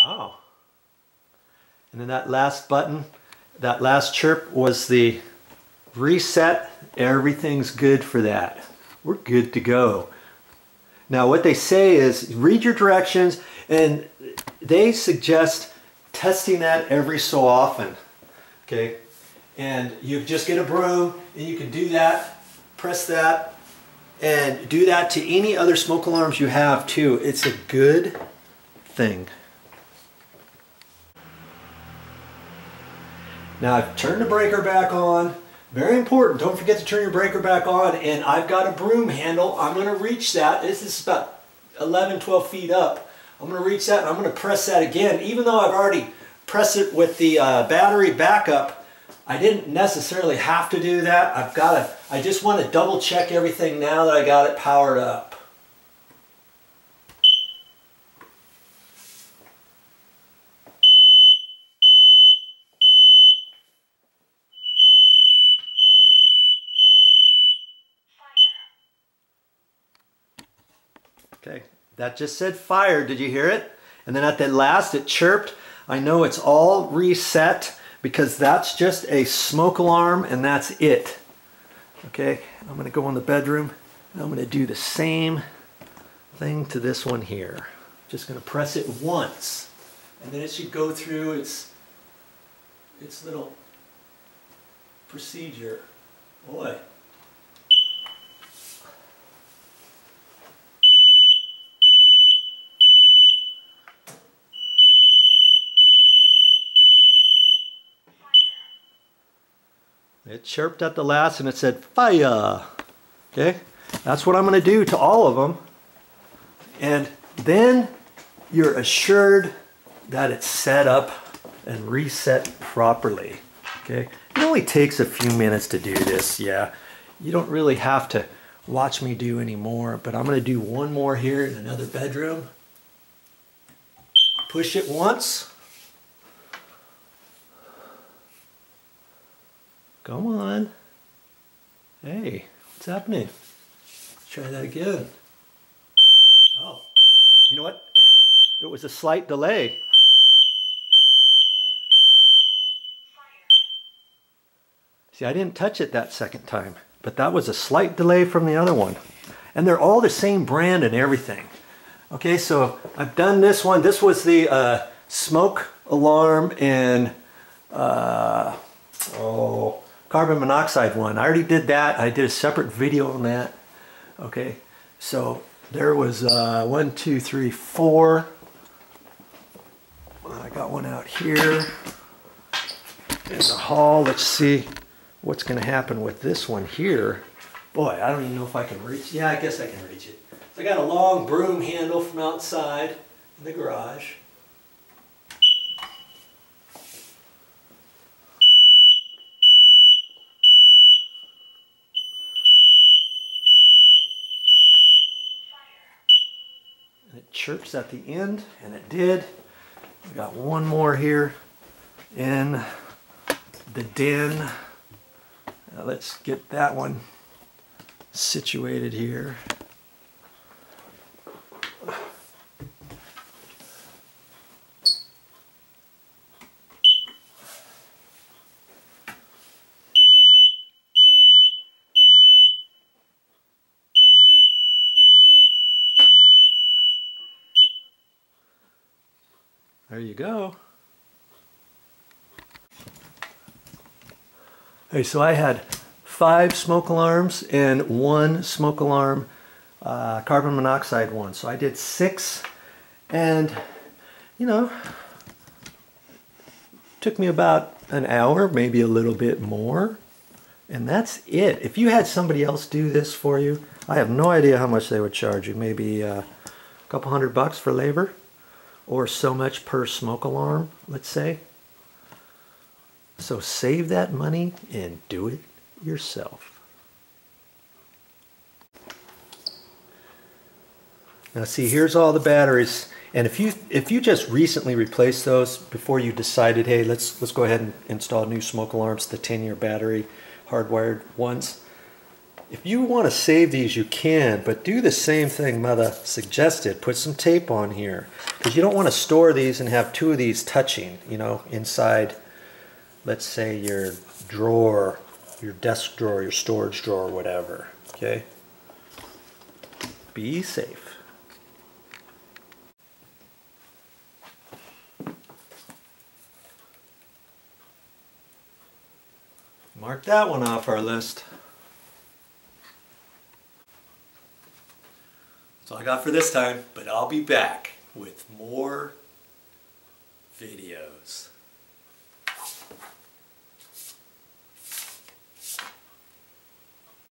Wow. And then that last button, that last chirp was the reset. Everything's good for that. We're good to go. Now what they say is read your directions, and they suggest testing that every so often. Okay, and you just get a broom and you can do that, press that, and do that to any other smoke alarms you have too. It's a good thing. Now I've turned the breaker back on. Very important, don't forget to turn your breaker back on. And I've got a broom handle. I'm going to reach that. This is about 11, 12 feet up. I'm going to reach that and I'm going to press that again. Even though I've already pressed it with the battery backup, I didn't necessarily have to do that. I just want to double check everything now that I got it powered up. Okay, that just said fire. Did you hear it? And then at the last it chirped. I know it's all reset because that's just a smoke alarm and that's it. Okay, I'm going to go in the bedroom and I'm going to do the same thing to this one here. Just going to press it once and then it should go through its little procedure. Boy. It chirped at the last and it said fire. Okay, that's what I'm going to do to all of them. And then you're assured that it's set up and reset properly. Okay, it only takes a few minutes to do this. Yeah, you don't really have to watch me do any more, but I'm going to do one more here in another bedroom. Push it once. Come on. Hey, what's happening? Let's try that again. Oh, you know what? It was a slight delay. See, I didn't touch it that second time, but that was a slight delay from the other one. And they're all the same brand and everything. Okay, so I've done this one. This was the smoke alarm and carbon monoxide one. I already did that. I did a separate video on that. Okay, so there was 1, 2, 3, 4. I got one out here in the hall. Let's see what's going to happen with this one here. Boy, I don't even know if I can reach. Yeah, I guess I can reach it. So I got a long broom handle from outside in the garage. It chirps at the end, and it did. We got one more here in the den. Now let's get that one situated here. There you go. Hey, so I had 5 smoke alarms and 1 smoke alarm carbon monoxide one. So I did 6, and you know, took me about an hour, maybe a little bit more, and that's it. If you had somebody else do this for you, I have no idea how much they would charge you. Maybe a couple $100 for labor, or so much per smoke alarm, let's say. So save that money and do it yourself. Now see, here's all the batteries, and if you just recently replaced those before you decided, hey, let's go ahead and install new smoke alarms, the 10-year battery hardwired ones, If you want to save these, you can, but do the same thing Mother suggested. Put some tape on here, because you don't want to store these and have two of these touching, you know, inside, let's say, your drawer, your desk drawer, your storage drawer, whatever. Okay? Be safe. Mark that one off our list. That's all I got for this time, but I'll be back with more videos.